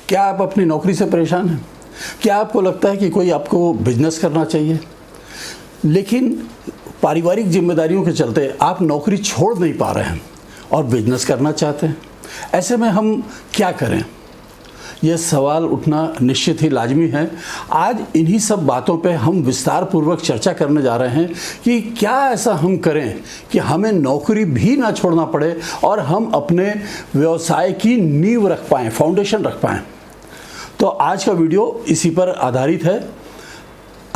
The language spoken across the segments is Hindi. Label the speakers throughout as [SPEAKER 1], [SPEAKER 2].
[SPEAKER 1] क्या आप अपनी नौकरी से परेशान हैं? क्या आपको लगता है कि कोई आपको बिजनेस करना चाहिए, लेकिन पारिवारिक जिम्मेदारियों के चलते आप नौकरी छोड़ नहीं पा रहे हैं और बिजनेस करना चाहते हैं? ऐसे में हम क्या करें? यह सवाल उठना निश्चित ही लाजमी है। आज इन्हीं सब बातों पे हम विस्तार पूर्वक चर्चा करने जा रहे हैं कि क्या ऐसा हम करें कि हमें नौकरी भी ना छोड़ना पड़े और हम अपने व्यवसाय की नींव रख पाएँ, फाउंडेशन रख पाएँ। तो आज का वीडियो इसी पर आधारित है।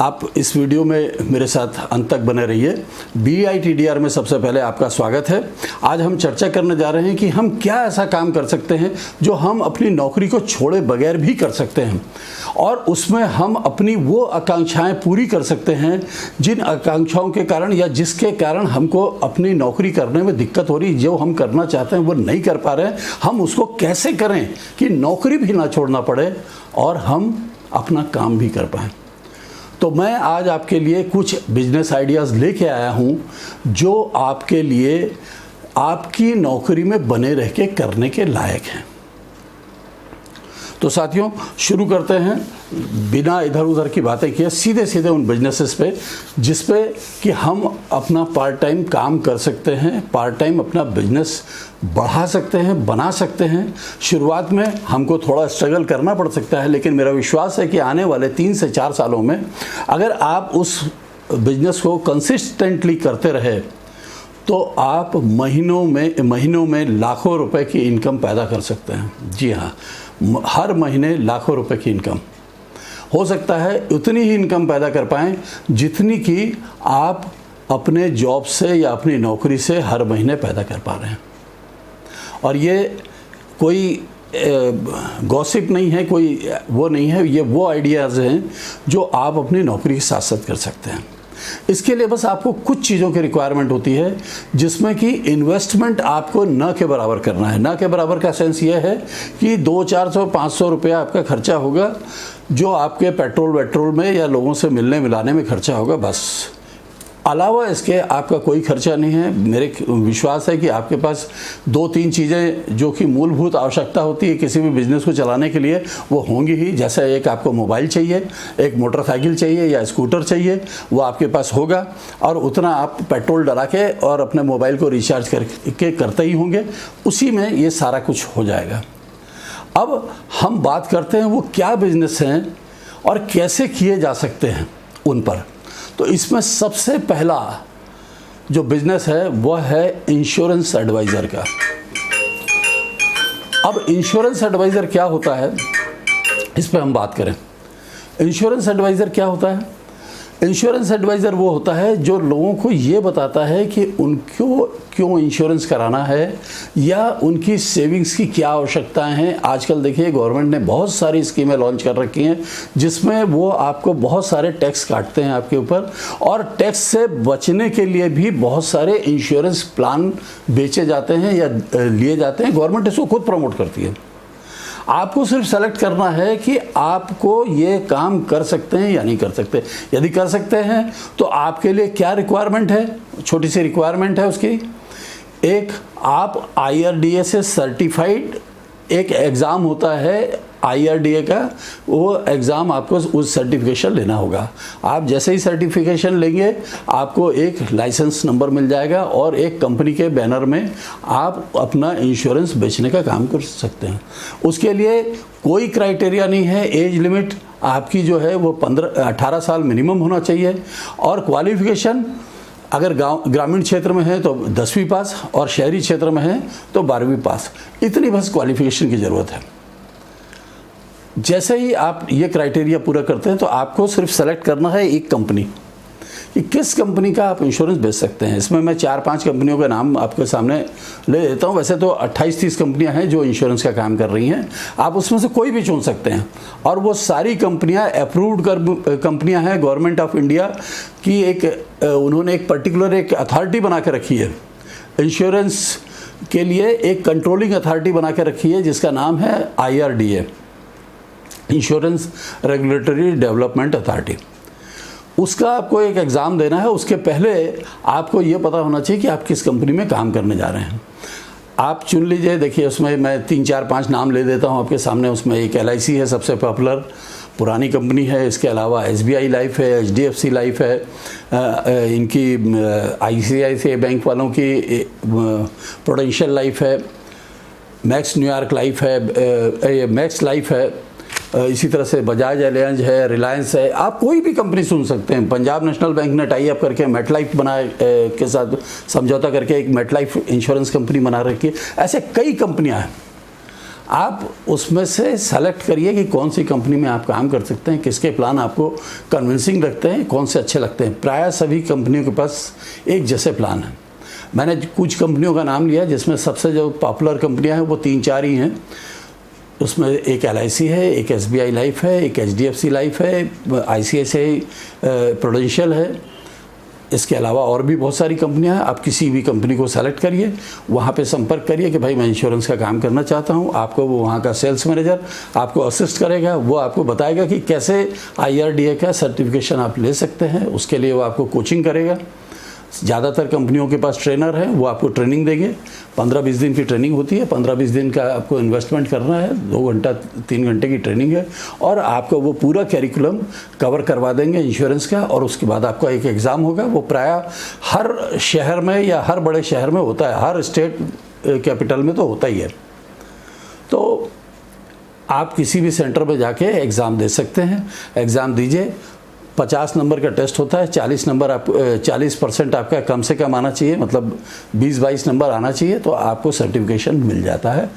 [SPEAKER 1] आप इस वीडियो में मेरे साथ अंत तक बने रहिए। BITDR में सबसे पहले आपका स्वागत है। आज हम चर्चा करने जा रहे हैं कि हम क्या ऐसा काम कर सकते हैं जो हम अपनी नौकरी को छोड़े बगैर भी कर सकते हैं और उसमें हम अपनी वो आकांक्षाएं पूरी कर सकते हैं जिन आकांक्षाओं के कारण या जिसके कारण हमको अपनी नौकरी करने में दिक्कत हो रही, जो हम करना चाहते हैं वो नहीं कर पा रहे हैं। हम उसको कैसे करें कि नौकरी भी ना छोड़ना पड़े और हम अपना काम भी कर पाएँ। तो मैं आज आपके लिए कुछ बिजनेस आइडियाज़ लेके आया हूँ जो आपके लिए आपकी नौकरी में बने रह के करने के लायक हैं। तो साथियों, शुरू करते हैं बिना इधर उधर की बातें किए सीधे सीधे उन बिजनेसेस पे जिस पे कि हम अपना पार्ट टाइम काम कर सकते हैं, पार्ट टाइम अपना बिजनेस बढ़ा सकते हैं, बना सकते हैं। शुरुआत में हमको थोड़ा स्ट्रगल करना पड़ सकता है, लेकिन मेरा विश्वास है कि आने वाले 3 से 4 सालों में अगर आप उस बिजनेस को कंसिस्टेंटली करते रहे तो आप महीनों में लाखों रुपए की इनकम पैदा कर सकते हैं। जी हाँ, हर महीने लाखों रुपए की इनकम हो सकता है। उतनी ही इनकम पैदा कर पाएँ जितनी कि आप अपने जॉब से या अपनी नौकरी से हर महीने पैदा कर पा रहे हैं। और ये कोई गॉसिप नहीं है, कोई वो नहीं है, ये वो आइडियाज़ हैं जो आप अपनी नौकरी के साथ साथ कर सकते हैं। इसके लिए बस आपको कुछ चीज़ों की रिक्वायरमेंट होती है जिसमें कि इन्वेस्टमेंट आपको न के बराबर करना है। न के बराबर का सेंस ये है कि 200-400-500 रुपया आपका खर्चा होगा जो आपके पेट्रोल में या लोगों से मिलने मिलाने में खर्चा होगा, बस। अलावा इसके आपका कोई खर्चा नहीं है। मेरे विश्वास है कि आपके पास 2-3 चीज़ें जो कि मूलभूत आवश्यकता होती है किसी भी बिज़नेस को चलाने के लिए वो होंगी ही। जैसे एक आपको मोबाइल चाहिए, एक मोटरसाइकिल चाहिए या स्कूटर चाहिए, वो आपके पास होगा और उतना आप पेट्रोल डला के और अपने मोबाइल को रिचार्ज करके करते ही होंगे, उसी में ये सारा कुछ हो जाएगा। अब हम बात करते हैं वो क्या बिज़नेस हैं और कैसे किए जा सकते हैं उन पर। तो इसमें सबसे पहला जो बिजनेस है वह है इंश्योरेंस एडवाइज़र का। अब इंश्योरेंस एडवाइज़र क्या होता है, इस पे हम बात करें। इंश्योरेंस एडवाइज़र क्या होता है? इंश्योरेंस एडवाइज़र वो होता है जो लोगों को ये बताता है कि उनको क्यों इंश्योरेंस कराना है या उनकी सेविंग्स की क्या आवश्यकताएं हैं। आजकल देखिए गवर्नमेंट ने बहुत सारी स्कीमें लॉन्च कर रखी हैं जिसमें वो आपको बहुत सारे टैक्स काटते हैं आपके ऊपर, और टैक्स से बचने के लिए भी बहुत सारे इंश्योरेंस प्लान बेचे जाते हैं या लिए जाते हैं। गवर्नमेंट इसको खुद प्रमोट करती है। आपको सिर्फ सेलेक्ट करना है कि आपको ये काम कर सकते हैं या नहीं कर सकते। यदि कर सकते हैं तो आपके लिए क्या रिक्वायरमेंट है, छोटी सी रिक्वायरमेंट है उसकी। एक, आप IRDA से सर्टिफाइड एक एग्ज़ाम होता है IRDA का, वो एग्ज़ाम आपको उस सर्टिफिकेशन लेना होगा। आप जैसे ही सर्टिफिकेशन लेंगे आपको एक लाइसेंस नंबर मिल जाएगा और एक कंपनी के बैनर में आप अपना इंश्योरेंस बेचने का काम कर सकते हैं। उसके लिए कोई क्राइटेरिया नहीं है। एज लिमिट आपकी जो है वो 18 साल मिनिमम होना चाहिए और क्वालिफ़िकेशन अगर ग्रामीण क्षेत्र में है तो 10वीं पास और शहरी क्षेत्र में है तो 12वीं पास। इतनी बस क्वालिफ़िकेशन की ज़रूरत है। जैसे ही आप ये क्राइटेरिया पूरा करते हैं तो आपको सिर्फ सेलेक्ट करना है एक कंपनी कि किस कंपनी का आप इंश्योरेंस बेच सकते हैं। इसमें मैं 4-5 कंपनियों का नाम आपके सामने ले देता हूँ। वैसे तो 28-30 कंपनियां हैं जो इंश्योरेंस का काम कर रही हैं। आप उसमें से कोई भी चुन सकते हैं और वो सारी कंपनियां अप्रूव्ड कंपनियां हैं गवर्नमेंट ऑफ इंडिया की। उन्होंने एक पर्टिकुलर एक अथॉरिटी बना के रखी है इंश्योरेंस के लिए, एक कंट्रोलिंग अथॉरिटी बना के रखी है जिसका नाम है IRDA, insurance regulatory development authority. उसका आपको एक एग्ज़ाम देना है। उसके पहले आपको ये पता होना चाहिए कि आप किस कंपनी में काम करने जा रहे हैं। आप चुन लीजिए। देखिए उसमें मैं 3 4 5 नाम ले देता हूँ आपके सामने। उसमें एक LIC है, सबसे पॉपुलर पुरानी कंपनी है। इसके अलावा SBI लाइफ है, HDFC लाइफ है, इनकी ICICI बैंक वालों की प्रूडेंशियल लाइफ है, मैक्स न्यूयॉर्क लाइफ है, मैक्स लाइफ है, इसी तरह से बजाज एलियांज है, रिलायंस है। आप कोई भी कंपनी सुन सकते हैं। पंजाब नेशनल बैंक ने टाई अप करके मेटलाइफ बनाए के साथ समझौता करके एक मेटलाइफ इंश्योरेंस कंपनी बना रखी है। ऐसे कई कंपनियां हैं। आप उसमें से सेलेक्ट करिए कि कौन सी कंपनी में आप काम कर सकते हैं, किसके प्लान आपको कन्विंसिंग लगते हैं, कौन से अच्छे लगते हैं। प्रायः सभी कंपनियों के पास एक जैसे प्लान है। मैंने कुछ कंपनियों का नाम लिया जिसमें सबसे जो पॉपुलर कंपनियां हैं वो 3 4 ही हैं। उसमें एक LIC है, एक SBI लाइफ है, एक HDFC लाइफ है, ICICI प्रूडेंशियल है। इसके अलावा और भी बहुत सारी कंपनियां हैं। आप किसी भी कंपनी को सेलेक्ट करिए, वहाँ पे संपर्क करिए कि भाई मैं इंश्योरेंस का काम करना चाहता हूँ। आपको वो वहाँ का सेल्स मैनेजर आपको असिस्ट करेगा। वो आपको बताएगा कि कैसे IRDA का सर्टिफिकेशन आप ले सकते हैं। उसके लिए वो आपको कोचिंग करेगा। ज़्यादातर कंपनियों के पास ट्रेनर है, वो आपको ट्रेनिंग देंगे। 15-20 दिन की ट्रेनिंग होती है। 15-20 दिन का आपको इन्वेस्टमेंट करना है। 2 घंटा 3 घंटे की ट्रेनिंग है और आपको वो पूरा कैरिकुलम कवर करवा देंगे इंश्योरेंस का। और उसके बाद आपका एक एग्ज़ाम होगा। वो प्रायः हर शहर में या हर बड़े शहर में होता है, हर स्टेट कैपिटल में तो होता ही है। तो आप किसी भी सेंटर में जाके एग्ज़ाम दे सकते हैं। एग्ज़ाम दीजिए। 50 नंबर का टेस्ट होता है। 40% आपका कम से कम आना चाहिए, मतलब 20-22 नंबर आना चाहिए, तो आपको सर्टिफिकेशन मिल जाता है।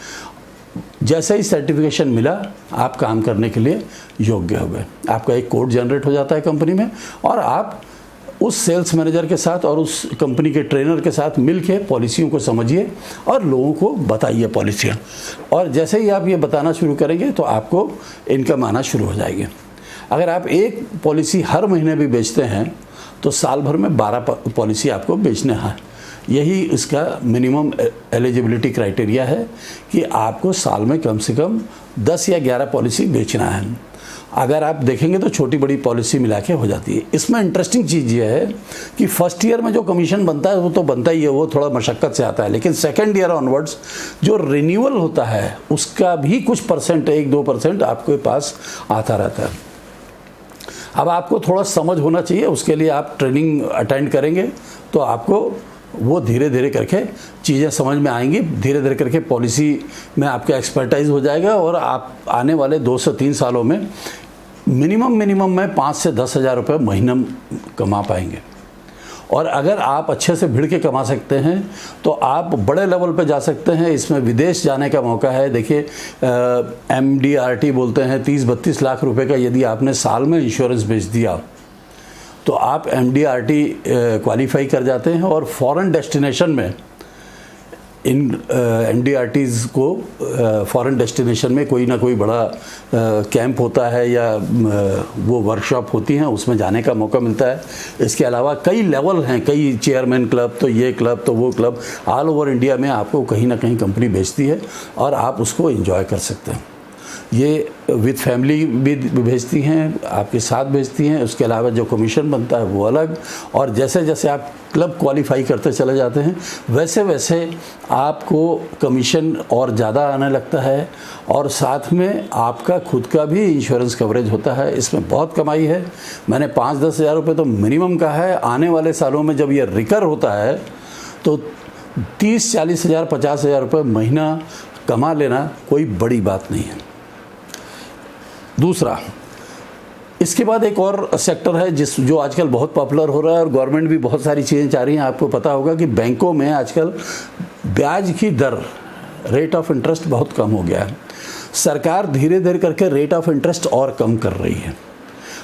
[SPEAKER 1] जैसे ही सर्टिफिकेशन मिला, आप काम करने के लिए योग्य हो गए। आपका एक कोड जनरेट हो जाता है कंपनी में और आप उस सेल्स मैनेजर के साथ और उस कंपनी के ट्रेनर के साथ मिलके पॉलिसियों को समझिए और लोगों को बताइए पॉलिसियाँ। और जैसे ही आप ये बताना शुरू करेंगे तो आपको इनकम आना शुरू हो जाएगी। अगर आप एक पॉलिसी हर महीने भी बेचते हैं तो साल भर में 12 पॉलिसी आपको बेचने हैं। यही इसका मिनिमम एलिजिबिलिटी क्राइटेरिया है कि आपको साल में कम से कम 10 या 11 पॉलिसी बेचना है। अगर आप देखेंगे तो छोटी बड़ी पॉलिसी मिला के हो जाती है। इसमें इंटरेस्टिंग चीज़ ये है कि फर्स्ट ईयर में जो कमीशन बनता है वो तो बनता ही है, वो थोड़ा मशक्क़त से आता है। लेकिन सेकेंड ईयर ऑनवर्ड्स जो रिन्यूअल होता है उसका भी कुछ परसेंट, 1-2% आपके पास आता रहता है। अब आपको थोड़ा समझ होना चाहिए, उसके लिए आप ट्रेनिंग अटेंड करेंगे तो आपको वो धीरे धीरे करके चीज़ें समझ में आएंगी। धीरे धीरे करके पॉलिसी में आपका एक्सपर्टाइज हो जाएगा और आप आने वाले 2 से 3 सालों में मिनिमम में 5 से 10 हज़ार रुपये महीना कमा पाएंगे। और अगर आप अच्छे से भिड़ के कमा सकते हैं तो आप बड़े लेवल पे जा सकते हैं। इसमें विदेश जाने का मौका है। देखिए MDRT बोलते हैं, 30-32 लाख रुपए का यदि आपने साल में इंश्योरेंस बेच दिया तो आप MDRT क्वालिफाई कर जाते हैं। और फॉरेन डेस्टिनेशन में इन MDRTs को फॉरेन डेस्टिनेशन में कोई ना कोई बड़ा कैंप होता है या वो वर्कशॉप होती हैं, उसमें जाने का मौका मिलता है। इसके अलावा कई लेवल हैं, कई चेयरमैन क्लब, तो ये क्लब तो वो क्लब, ऑल ओवर इंडिया में आपको कहीं ना कहीं कंपनी बेचती है और आप उसको एंजॉय कर सकते हैं। ये विद फैमिली भी भेजती हैं, आपके साथ भेजती हैं। उसके अलावा जो कमीशन बनता है वो अलग। और जैसे जैसे आप क्लब क्वालिफाई करते चले जाते हैं वैसे वैसे आपको कमीशन और ज़्यादा आने लगता है। और साथ में आपका खुद का भी इंश्योरेंस कवरेज होता है। इसमें बहुत कमाई है। मैंने 5-10 हज़ार रुपये तो मिनिमम कहा है। आने वाले सालों में जब ये रिकर होता है तो 30-40 हज़ार 50 हज़ार रुपये महीना कमा लेना कोई बड़ी बात नहीं है। दूसरा, इसके बाद एक और सेक्टर है जो आजकल बहुत पॉपुलर हो रहा है और गवर्नमेंट भी बहुत सारी चीज़ें चाह रही हैं। आपको पता होगा कि बैंकों में आजकल ब्याज की दर, रेट ऑफ इंटरेस्ट बहुत कम हो गया है। सरकार धीरे धीरे करके रेट ऑफ इंटरेस्ट और कम कर रही है।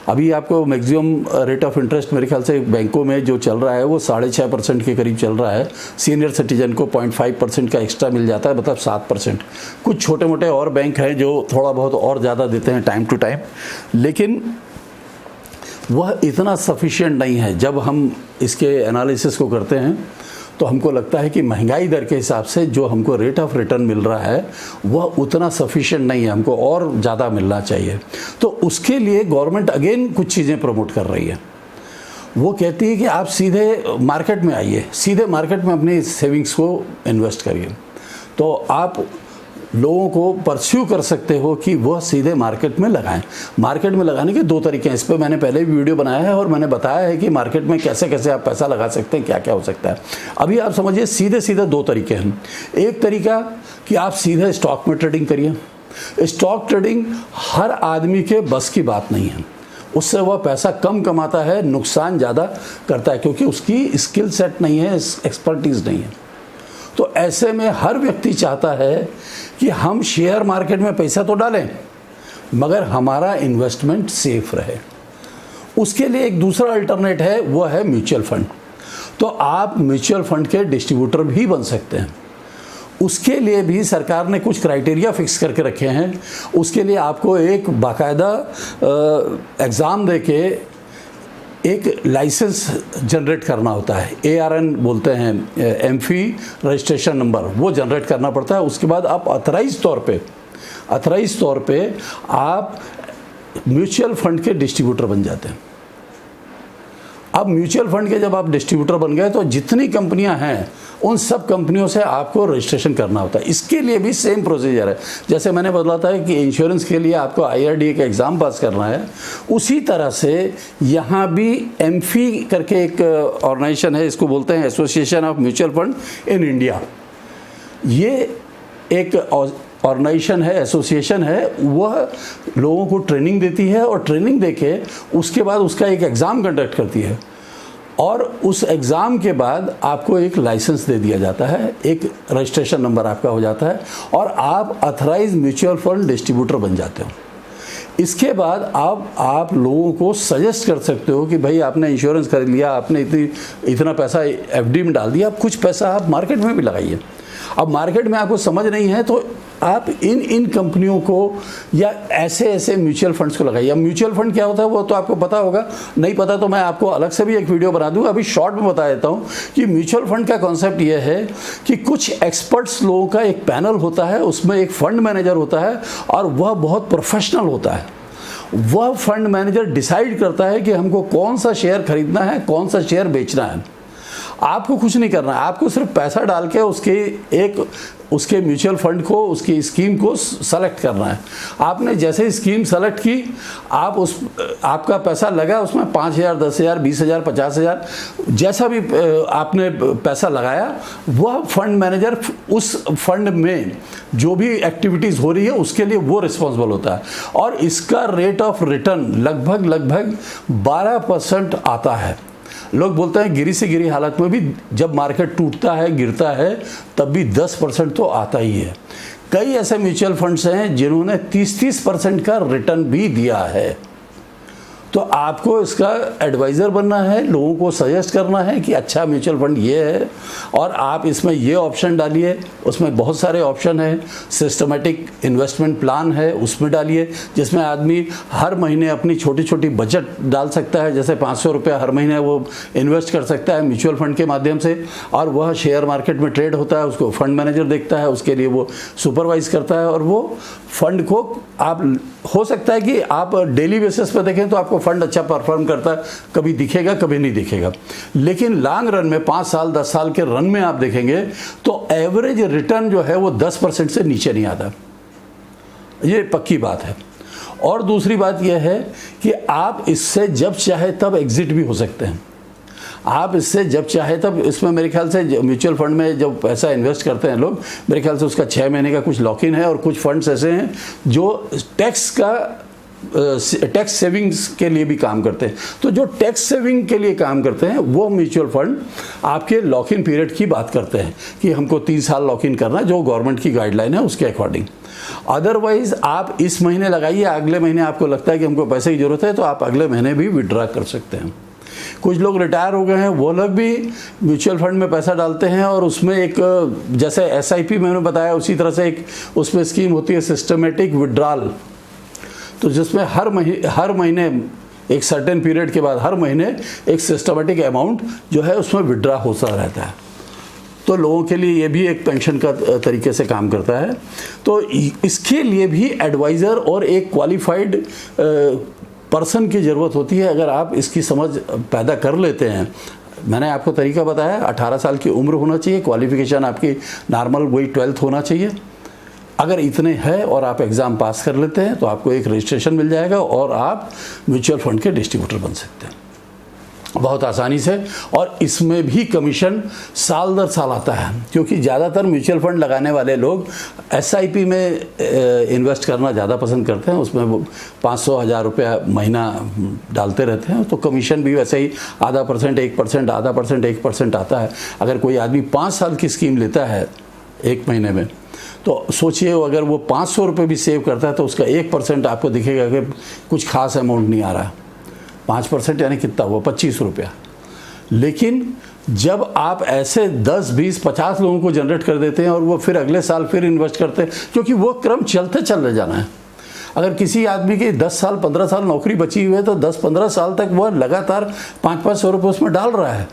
[SPEAKER 1] अभी आपको मैक्सिमम रेट ऑफ इंटरेस्ट मेरे ख्याल से बैंकों में जो चल रहा है वो 6.5% के करीब चल रहा है। सीनियर सिटीजन को 0.5% का एक्स्ट्रा मिल जाता है, मतलब 7%। कुछ छोटे मोटे और बैंक हैं जो थोड़ा बहुत और ज़्यादा देते हैं टाइम टू टाइम, लेकिन वह इतना सफिशिएंट नहीं है। जब हम इसके एनालिसिस को करते हैं तो हमको लगता है कि महंगाई दर के हिसाब से जो हमको रेट ऑफ रिटर्न मिल रहा है वह उतना सफिशिएंट नहीं है, हमको और ज़्यादा मिलना चाहिए। तो उसके लिए गवर्नमेंट अगेन कुछ चीज़ें प्रमोट कर रही है। वो कहती है कि आप सीधे मार्केट में आइए, सीधे मार्केट में अपनी सेविंग्स को इन्वेस्ट करिए। तो आप लोगों को परस्यू कर सकते हो कि वह सीधे मार्केट में लगाएं। मार्केट में लगाने के दो तरीके हैं, इस पर मैंने पहले भी वीडियो बनाया है और मैंने बताया है कि मार्केट में कैसे कैसे आप पैसा लगा सकते हैं, क्या क्या हो सकता है। अभी आप समझिए सीधे सीधे दो तरीके हैं। एक तरीका कि आप सीधे स्टॉक में ट्रेडिंग करिए। स्टॉक ट्रेडिंग हर आदमी के बस की बात नहीं है, उससे वह पैसा कम कमाता है, नुकसान ज़्यादा करता है, क्योंकि उसकी स्किल सेट नहीं है, एक्सपर्टीज़ नहीं है। तो ऐसे में हर व्यक्ति चाहता है कि हम शेयर मार्केट में पैसा तो डालें मगर हमारा इन्वेस्टमेंट सेफ रहे। उसके लिए एक दूसरा अल्टरनेट है, वह है म्यूचुअल फंड। तो आप म्यूचुअल फंड के डिस्ट्रीब्यूटर भी बन सकते हैं। उसके लिए भी सरकार ने कुछ क्राइटेरिया फिक्स करके रखे हैं। उसके लिए आपको एक बाकायदा एग्ज़ाम देके एक लाइसेंस जनरेट करना होता है, ARN बोलते हैं, एमफी रजिस्ट्रेशन नंबर, वो जनरेट करना पड़ता है। उसके बाद आप अथराइज तौर पे आप म्यूचुअल फंड के डिस्ट्रीब्यूटर बन जाते हैं। अब म्यूचुअल फंड के जब आप डिस्ट्रीब्यूटर बन गए तो जितनी कंपनियां हैं उन सब कंपनियों से आपको रजिस्ट्रेशन करना होता है। इसके लिए भी सेम प्रोसीजर है, जैसे मैंने बताया था कि इंश्योरेंस के लिए आपको IRDA का एग्ज़ाम पास करना है, उसी तरह से यहाँ भी एमफी करके एक ऑर्गेनाइजेशन है, इसको बोलते हैं association of mutual fund in India. ये एक ऑर्गेनाइजेशन है, एसोसिएशन है, वह लोगों को ट्रेनिंग देती है और ट्रेनिंग देके उसके बाद उसका एक एग्ज़ाम कंडक्ट करती है और उस एग्ज़ाम के बाद आपको एक लाइसेंस दे दिया जाता है, एक रजिस्ट्रेशन नंबर आपका हो जाता है और आप अथराइज म्यूचुअल फंड डिस्ट्रीब्यूटर बन जाते हो। इसके बाद आप लोगों को सजेस्ट कर सकते हो कि भाई आपने इंश्योरेंस खरीद लिया, आपने इतना पैसा FD में डाल दिया, अब कुछ पैसा आप मार्केट में भी लगाइए। अब मार्केट में आपको समझ नहीं है तो आप इन कंपनियों को या ऐसे म्यूचुअल फंड्स को लगाइए। अब म्यूचुअल फंड क्या होता है वो तो आपको पता होगा, नहीं पता तो मैं आपको अलग से भी एक वीडियो बना दूंगा। अभी शॉर्ट में बता देता हूँ कि म्यूचुअल फंड का कॉन्सेप्ट ये है कि कुछ एक्सपर्ट्स लोगों का एक पैनल होता है, उसमें एक फंड मैनेजर होता है और वह बहुत प्रोफेशनल होता है। वह फंड मैनेजर डिसाइड करता है कि हमको कौन सा शेयर खरीदना है, कौन सा शेयर बेचना है। आपको कुछ नहीं करना है, आपको सिर्फ पैसा डाल के उसके म्यूचुअल फंड को, उसकी स्कीम को सेलेक्ट करना है। आपने जैसे ही स्कीम सेलेक्ट की, आपका पैसा लगा उसमें 5,000, 10,000, 20,000, 50,000, जैसा भी आपने पैसा लगाया, वह फंड मैनेजर उस फंड में जो भी एक्टिविटीज़ हो रही है उसके लिए वो रिस्पॉन्सिबल होता है और इसका रेट ऑफ रिटर्न लगभग 12% आता है। लोग बोलते हैं गिरी से गिरी हालत में भी जब मार्केट टूटता है, गिरता है, तब भी 10% तो आता ही है। कई ऐसे म्यूचुअल फंड्स हैं जिन्होंने 30% का रिटर्न भी दिया है। तो आपको इसका एडवाइज़र बनना है, लोगों को सजेस्ट करना है कि अच्छा म्यूचुअल फंड ये है और आप इसमें ये ऑप्शन डालिए, उसमें बहुत सारे ऑप्शन हैं। सिस्टमेटिक इन्वेस्टमेंट प्लान है, उसमें डालिए, जिसमें आदमी हर महीने अपनी छोटी छोटी बचत डाल सकता है। जैसे 500 रुपये हर महीने वो इन्वेस्ट कर सकता है म्यूचुअल फंड के माध्यम से और वह शेयर मार्केट में ट्रेड होता है, उसको फंड मैनेजर देखता है, उसके लिए वो सुपरवाइज करता है और वो फंड को आप, हो सकता है कि आप डेली बेसिस पर देखें तो आपको फंड अच्छा परफॉर्म करता है, कभी दिखेगा कभी नहीं दिखेगा, लेकिन लॉन्ग रन में 5 साल 10 साल के रन में आप देखेंगे तो एवरेज रिटर्न जो है वो 10% से नीचे नहीं आता। ये पक्की बात है। और दूसरी बात यह है कि आप इससे जब चाहे तब एग्जिट भी हो सकते हैं। आप इससे जब चाहे तब, इसमें मेरे ख्याल से म्यूचुअल फंड में जब पैसा इन्वेस्ट करते हैं लोग, मेरे ख्याल से उसका 6 महीने का कुछ लॉक इन है और कुछ फंड्स ऐसे हैं जो टैक्स सेविंग्स के लिए भी काम करते हैं। तो जो टैक्स सेविंग के लिए काम करते हैं वो म्यूचुअल फंड आपके लॉक इन पीरियड की बात करते हैं कि हमको 3 साल लॉक इन करना है, जो गवर्नमेंट की गाइडलाइन है उसके अकॉर्डिंग। अदरवाइज आप इस महीने लगाइए, अगले महीने आपको लगता है कि हमको पैसे की ज़रूरत है तो आप अगले महीने भी विड्रॉ कर सकते हैं। कुछ लोग रिटायर हो गए हैं, वो लोग भी म्यूचुअल फंड में पैसा डालते हैं और उसमें एक, जैसे SIP मैंने बताया, उसी तरह से एक उसमें स्कीम होती है सिस्टमेटिक विड्रॉल, तो जिसमें हर महीने एक सर्टेन पीरियड के बाद हर महीने एक सिस्टमेटिक अमाउंट जो है उसमें विड्रॉ होता रहता है। तो लोगों के लिए ये भी एक पेंशन का तरीके से काम करता है। तो इसके लिए भी एडवाइज़र और एक क्वालिफाइड पर्सन की ज़रूरत होती है। अगर आप इसकी समझ पैदा कर लेते हैं मैंने आपको तरीका बताया, 18 साल की उम्र होना चाहिए, क्वालिफिकेशन आपकी नॉर्मल वही 12th होना चाहिए। अगर इतने है और आप एग्ज़ाम पास कर लेते हैं तो आपको एक रजिस्ट्रेशन मिल जाएगा और आप म्यूचुअल फंड के डिस्ट्रीब्यूटर बन सकते हैं बहुत आसानी से। और इसमें भी कमीशन साल दर साल आता है, क्योंकि ज़्यादातर म्यूचुअल फंड लगाने वाले लोग SIP में इन्वेस्ट करना ज़्यादा पसंद करते हैं। उसमें वो 500-1000 रुपया महीना डालते रहते हैं, तो कमीशन भी वैसे ही आधा परसेंट 1%, आधा परसेंट 1% आता है। अगर कोई आदमी 5 साल की स्कीम लेता है 1 महीने में, तो सोचिए अगर वो 500 रुपये भी सेव करता है तो उसका 1% आपको दिखेगा कि कुछ खास अमाउंट नहीं आ रहा। 5% यानी कितना हुआ? 25 रुपया। लेकिन जब आप ऐसे 10, 20, 50 लोगों को जनरेट कर देते हैं और वो फिर अगले साल फिर इन्वेस्ट करते हैं, क्योंकि वो क्रम चलते चले जाना है। अगर किसी आदमी की 10 साल 15 साल नौकरी बची हुई है तो 10-15 साल तक वो लगातार 500-500 रुपये उसमें डाल रहा है।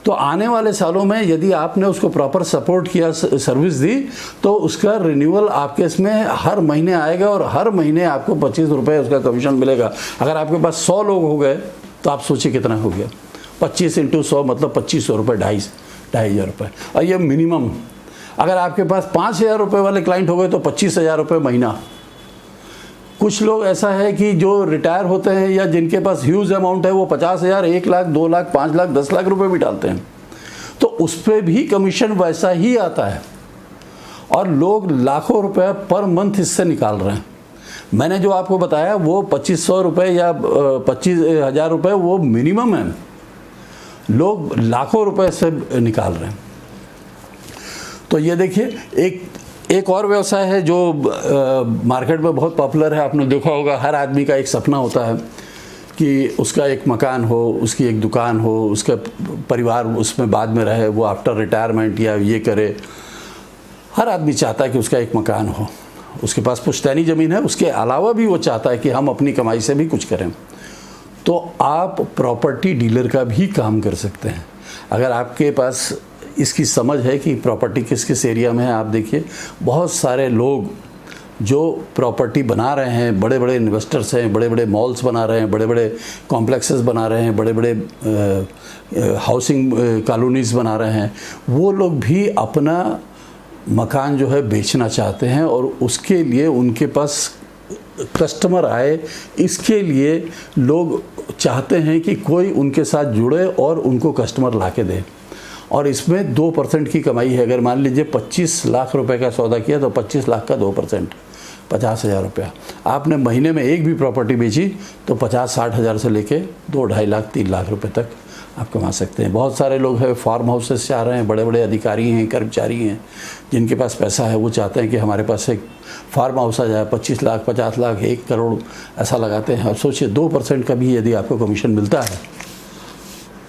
[SPEAKER 1] तो आने वाले सालों में यदि आपने उसको प्रॉपर सपोर्ट किया, सर्विस दी, तो उसका रिन्यूअल आपके इसमें हर महीने आएगा और हर महीने आपको 25 रुपये उसका कमीशन मिलेगा। अगर आपके पास 100 लोग हो गए तो आप सोचिए कितना हो गया। 25 × 100 मतलब 2500 रुपये, 2,500 रुपये। और ये मिनिमम। अगर आपके पास 5,000 रुपये वाले क्लाइंट हो गए तो 25,000 रुपये महीना। कुछ लोग ऐसा है कि जो रिटायर होते हैं या जिनके पास ह्यूज अमाउंट है, वो 50,000, 1 लाख, 2 लाख, 5 लाख, 10 लाख रुपए भी डालते हैं, तो उस पर भी कमीशन वैसा ही आता है। और लोग लाखों रुपए पर मंथ इससे निकाल रहे हैं। मैंने जो आपको बताया वो 2500 रुपये या 25,000 रुपये वो मिनिमम है, लोग लाखों रुपए से निकाल रहे हैं। तो ये देखिए, एक और व्यवसाय है जो मार्केट में बहुत पॉपुलर है। आपने देखा होगा, हर आदमी का एक सपना होता है कि उसका एक मकान हो, उसकी एक दुकान हो, उसका परिवार उसमें बाद में रहे, वो आफ्टर रिटायरमेंट या ये करे। हर आदमी चाहता है कि उसका एक मकान हो, उसके पास पुश्तैनी ज़मीन है, उसके अलावा भी वो चाहता है कि हम अपनी कमाई से भी कुछ करें। तो आप प्रॉपर्टी डीलर का भी काम कर सकते हैं अगर आपके पास इसकी समझ है कि प्रॉपर्टी किस किस एरिया में है। आप देखिए, बहुत सारे लोग जो प्रॉपर्टी बना रहे हैं, बड़े बड़े इन्वेस्टर्स हैं, बड़े बड़े मॉल्स बना रहे हैं, बड़े बड़े कॉम्प्लेक्सेस बना रहे हैं, बड़े बड़े हाउसिंग कॉलोनीज़ बना रहे हैं, वो लोग भी अपना मकान जो है बेचना चाहते हैं और उसके लिए उनके पास कस्टमर आए। इसके लिए लोग चाहते हैं कि कोई उनके साथ जुड़े और उनको कस्टमर ला के दे। और इसमें 2% की कमाई है। अगर मान लीजिए 25 लाख रुपए का सौदा किया तो 25 लाख का 2%, 50,000 रुपया। आपने महीने में एक भी प्रॉपर्टी बेची तो 50-60 हज़ार से लेके 2-2.5 लाख 3 लाख रुपए तक आप कमा सकते हैं। बहुत सारे लोग हैं फार्म हाउसेस से आ रहे हैं, बड़े बड़े अधिकारी हैं, कर्मचारी हैं, जिनके पास पैसा है, वो चाहते हैं कि हमारे पास एक फार्म हाउस आ जाए, 25 लाख, 50 लाख, 1 करोड़ ऐसा लगाते हैं। अब सोचिए 2% का भी यदि आपको कमीशन मिलता है,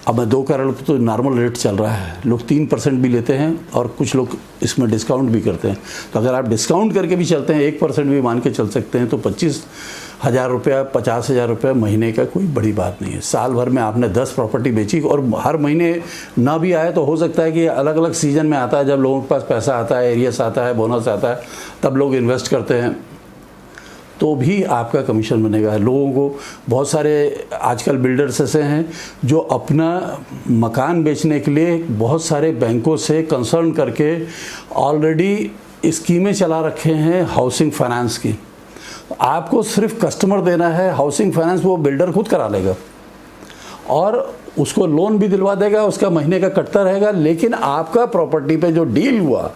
[SPEAKER 1] अब 2 करोड़ तो नॉर्मल रेट चल रहा है, लोग 3% भी लेते हैं और कुछ लोग इसमें डिस्काउंट भी करते हैं। तो अगर आप डिस्काउंट करके भी चलते हैं, 1% भी मान के चल सकते हैं, तो 25,000 रुपया, 50,000 रुपया महीने का कोई बड़ी बात नहीं है। साल भर में आपने 10 प्रॉपर्टी बेची और हर महीने ना भी आए तो हो सकता है कि अलग अलग सीजन में आता है, जब लोगों के पास पैसा आता है, एरियस आता है, बोनस आता है, तब लोग इन्वेस्ट करते हैं, तो भी आपका कमीशन बनेगा। लोगों को बहुत सारे आजकल बिल्डर्स ऐसे हैं जो अपना मकान बेचने के लिए बहुत सारे बैंकों से कंसर्न करके ऑलरेडी स्कीमें चला रखे हैं हाउसिंग फाइनेंस की। आपको सिर्फ कस्टमर देना है, हाउसिंग फाइनेंस वो बिल्डर खुद करा लेगा और उसको लोन भी दिलवा देगा, उसका महीने का कटता रहेगा, लेकिन आपका प्रॉपर्टी पे जो डील हुआ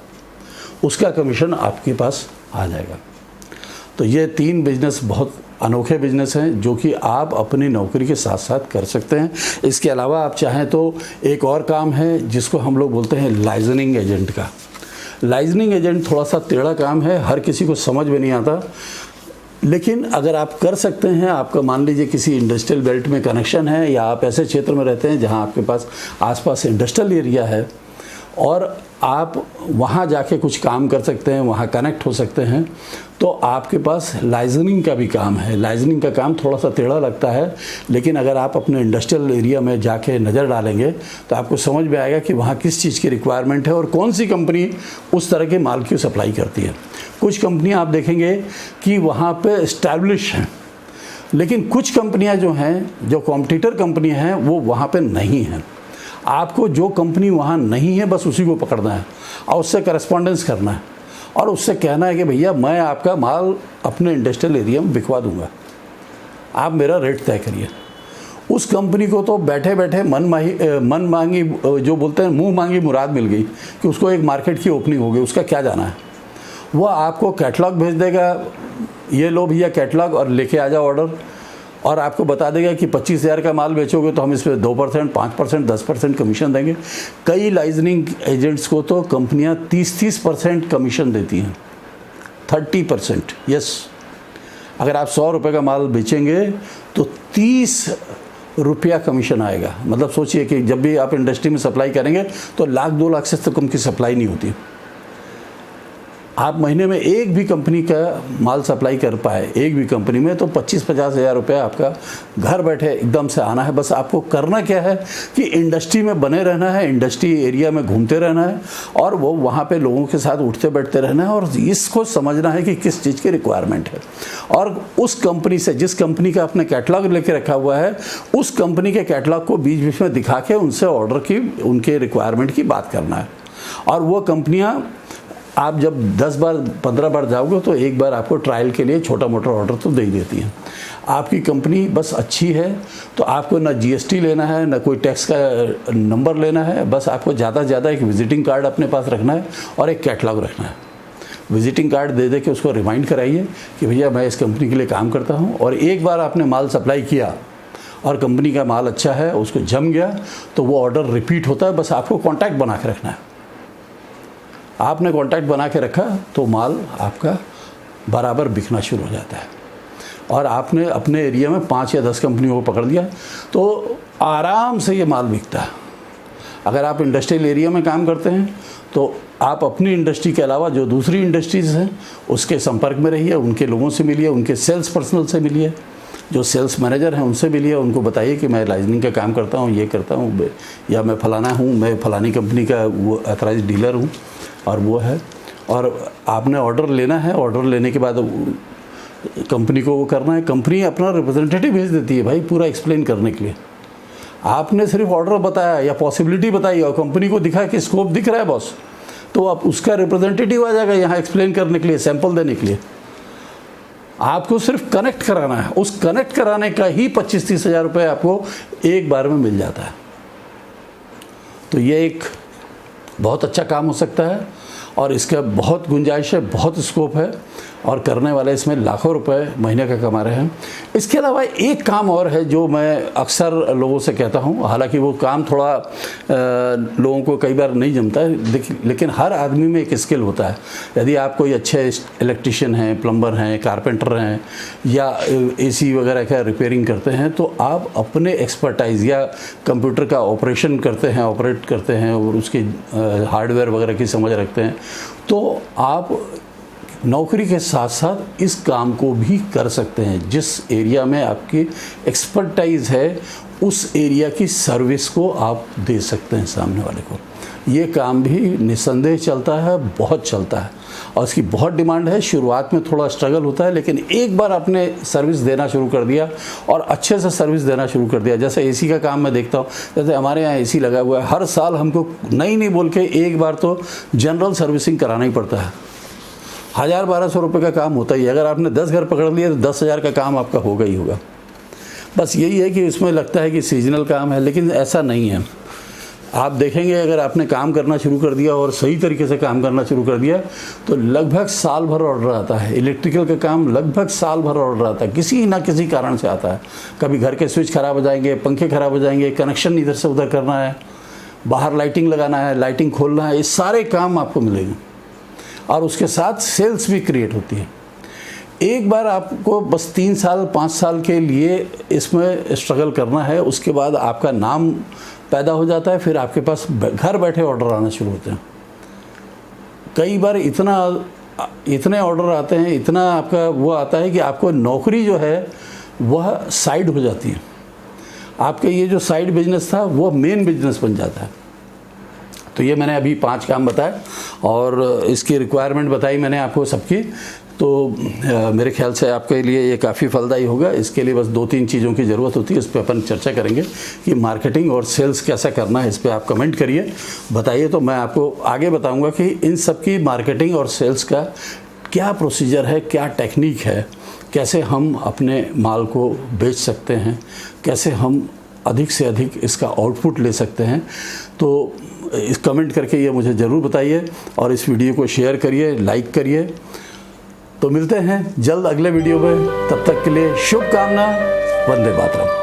[SPEAKER 1] उसका कमीशन आपके पास आ जाएगा। तो ये 3 बिजनेस बहुत अनोखे बिजनेस हैं जो कि आप अपनी नौकरी के साथ साथ कर सकते हैं। इसके अलावा आप चाहें तो एक और काम है जिसको हम लोग बोलते हैं लाइजनिंग एजेंट का। लाइजनिंग एजेंट थोड़ा सा टेढ़ा काम है, हर किसी को समझ में नहीं आता, लेकिन अगर आप कर सकते हैं, आपका मान लीजिए किसी इंडस्ट्रियल बेल्ट में कनेक्शन है या आप ऐसे क्षेत्र में रहते हैं जहां आपके पास आसपास इंडस्ट्रियल एरिया है और आप वहाँ जाके कुछ काम कर सकते हैं, वहाँ कनेक्ट हो सकते हैं, तो आपके पास लाइजनिंग का भी काम है। लाइजनिंग का काम थोड़ा सा टेढ़ा लगता है, लेकिन अगर आप अपने इंडस्ट्रियल एरिया में जाके नज़र डालेंगे तो आपको समझ में आएगा कि वहाँ किस चीज़ की रिक्वायरमेंट है और कौन सी कंपनी उस तरह के माल की सप्लाई करती है। कुछ कंपनियाँ आप देखेंगे कि वहाँ पे इस्टेब्लिश हैं, लेकिन कुछ कंपनियाँ जो हैं, जो कॉम्पिटिटर कंपनियाँ हैं, वो वहाँ पे नहीं हैं। आपको जो कंपनी वहाँ नहीं है बस उसी को पकड़ना है और उससे करस्पॉन्डेंस करना है और उससे कहना है कि भैया मैं आपका माल अपने इंडस्ट्रियल एरिया में बिकवा दूंगा, आप मेरा रेट तय करिए। उस कंपनी को तो बैठे बैठे मन मांगी जो बोलते हैं मुंह मांगी मुराद मिल गई कि उसको एक मार्केट की ओपनिंग हो गई, उसका क्या जाना है। वह आपको कैटलॉग भेज देगा, ये लो भैया कैटलॉग और लेके आ जाओ ऑर्डर, और आपको बता देगा कि 25,000 का माल बेचोगे तो हम इस पर 2%, 5%, 10% कमीशन देंगे। कई लाइजनिंग एजेंट्स को तो कंपनियां 30% कमीशन देती हैं, 30%। यस, अगर आप 100 रुपये का माल बेचेंगे तो 30 रुपया कमीशन आएगा। मतलब सोचिए कि जब भी आप इंडस्ट्री में सप्लाई करेंगे तो 1-2 लाख से तो कम की सप्लाई नहीं होती। आप महीने में एक भी कंपनी का माल सप्लाई कर पाए, एक भी कंपनी में, तो 25-50 हज़ार रुपया आपका घर बैठे एकदम से आना है। बस आपको करना क्या है कि इंडस्ट्री में बने रहना है, इंडस्ट्री एरिया में घूमते रहना है और वो वहाँ पे लोगों के साथ उठते बैठते रहना है और इसको समझना है कि किस चीज़ की रिक्वायरमेंट है। और उस कंपनी से, जिस कंपनी का आपने कैटलॉग लेके रखा हुआ है, उस कंपनी के कैटलॉग को बीच बीच में दिखा के उनसे ऑर्डर की, उनके रिक्वायरमेंट की बात करना है। और वो कंपनियाँ आप जब 10 बार 15 बार जाओगे तो एक बार आपको ट्रायल के लिए छोटा मोटा ऑर्डर तो दे ही देती हैं। आपकी कंपनी बस अच्छी है तो आपको ना जीएसटी लेना है, ना कोई टैक्स का नंबर लेना है, बस आपको ज़्यादा से ज़्यादा एक विजिटिंग कार्ड अपने पास रखना है और एक कैटलॉग रखना है। विजिटिंग कार्ड दे दे के उसको रिमाइंड कराइए कि भैया मैं इस कंपनी के लिए काम करता हूँ, और एक बार आपने माल सप्लाई किया और कंपनी का माल अच्छा है, उसको जम गया, तो वो ऑर्डर रिपीट होता है। बस आपको कॉन्टैक्ट बना के रखना है। आपने कॉन्टैक्ट बना के रखा तो माल आपका बराबर बिकना शुरू हो जाता है। और आपने अपने एरिया में 5 या 10 कंपनियों को पकड़ दिया तो आराम से ये माल बिकता है। अगर आप इंडस्ट्रियल एरिया में काम करते हैं तो आप अपनी इंडस्ट्री के अलावा जो दूसरी इंडस्ट्रीज़ हैं उसके संपर्क में रहिए, उनके लोगों से मिलिए, उनके सेल्स पर्सनल से मिलिए, जो सेल्स मैनेजर हैं उनसे मिलिए, उनको बताइए कि मैं लाइजनिंग का काम करता हूँ, ये करता हूँ, या मैं फलाना हूँ, मैं फलानी कंपनी का वो ऑथराइज डीलर हूँ और वो है। और आपने ऑर्डर लेना है, ऑर्डर लेने के बाद कंपनी को वो करना है। कंपनी अपना रिप्रेजेंटेटिव भेज देती है भाई पूरा एक्सप्लेन करने के लिए। आपने सिर्फ ऑर्डर बताया या पॉसिबिलिटी बताई और कंपनी को दिखा कि स्कोप दिख रहा है बॉस, तो आप उसका रिप्रेजेंटेटिव आ जाएगा यहाँ एक्सप्लेन करने के लिए, सैंपल देने के लिए। आपको सिर्फ कनेक्ट कराना है, उस कनेक्ट कराने का ही 25-30 हज़ार रुपये आपको एक बार में मिल जाता है। तो ये एक बहुत अच्छा काम हो सकता है और इसका बहुत गुंजाइश है, बहुत स्कोप है और करने वाले इसमें लाखों रुपए महीने का कमा रहे हैं। इसके अलावा एक काम और है जो मैं अक्सर लोगों से कहता हूं, हालांकि वो काम थोड़ा लोगों को कई बार नहीं जमता है, लेकिन हर आदमी में एक स्किल होता है। यदि आप कोई अच्छे इलेक्ट्रिशियन हैं, प्लम्बर हैं, कारपेंटर हैं या एसी वगैरह का रिपेयरिंग करते हैं, तो आप अपने एक्सपर्टाइज या कंप्यूटर का ऑपरेशन करते हैं, ऑपरेट करते हैं और उसके हार्डवेयर वगैरह की समझ रखते हैं, तो आप नौकरी के साथ साथ इस काम को भी कर सकते हैं। जिस एरिया में आपकी एक्सपर्टाइज है उस एरिया की सर्विस को आप दे सकते हैं सामने वाले को। ये काम भी निस्संदेह चलता है, बहुत चलता है और इसकी बहुत डिमांड है। शुरुआत में थोड़ा स्ट्रगल होता है, लेकिन एक बार आपने सर्विस देना शुरू कर दिया और अच्छे से सर्विस देना शुरू कर दिया, जैसे एसी का काम मैं देखता हूँ, जैसे हमारे यहाँ एसी लगा हुआ है, हर साल हमको नहीं बोल के एक बार तो जनरल सर्विसिंग कराना ही पड़ता है। 1000-1200 रुपये का काम होता ही है। अगर आपने 10 घर पकड़ लिए तो 10,000 का काम आपका होगा ही होगा। बस यही है कि इसमें लगता है कि सीजनल काम है, लेकिन ऐसा नहीं है। आप देखेंगे अगर आपने काम करना शुरू कर दिया और सही तरीके से काम करना शुरू कर दिया तो लगभग साल भर ऑर्डर आता है। इलेक्ट्रिकल का काम लगभग साल भर ऑर्डर आता है, किसी ना किसी कारण से आता है। कभी घर के स्विच खराब हो जाएंगे, पंखे खराब हो जाएंगे, कनेक्शन इधर से उधर करना है, बाहर लाइटिंग लगाना है, लाइटिंग खोलना है, ये सारे काम आपको मिलेंगे और उसके साथ सेल्स भी क्रिएट होती है। एक बार आपको बस 3 साल 5 साल के लिए इसमें स्ट्रगल करना है, उसके बाद आपका नाम पैदा हो जाता है, फिर आपके पास घर बैठे ऑर्डर आना शुरू होते हैं। कई बार इतने ऑर्डर आते हैं, इतना आपका वो आता है कि आपको नौकरी जो है वह साइड हो जाती है। आपका ये जो साइड बिजनेस था वो मेन बिजनेस बन जाता है। तो ये मैंने अभी 5 काम बताए और इसकी रिक्वायरमेंट बताई मैंने आपको सबकी। तो मेरे ख्याल से आपके लिए ये काफ़ी फलदायी होगा। इसके लिए बस 2-3 चीज़ों की ज़रूरत होती है, इस पर अपन चर्चा करेंगे कि मार्केटिंग और सेल्स कैसा करना है। इस पर आप कमेंट करिए, बताइए, तो मैं आपको आगे बताऊंगा कि इन सब की मार्केटिंग और सेल्स का क्या प्रोसीजर है, क्या टेक्निक है, कैसे हम अपने माल को बेच सकते हैं, कैसे हम अधिक से अधिक इसका आउटपुट ले सकते हैं। तो इस कमेंट करके ये मुझे ज़रूर बताइए और इस वीडियो को शेयर करिए, लाइक करिए। तो मिलते हैं जल्द अगले वीडियो में, तब तक के लिए शुभकामना। वंदे मातरम।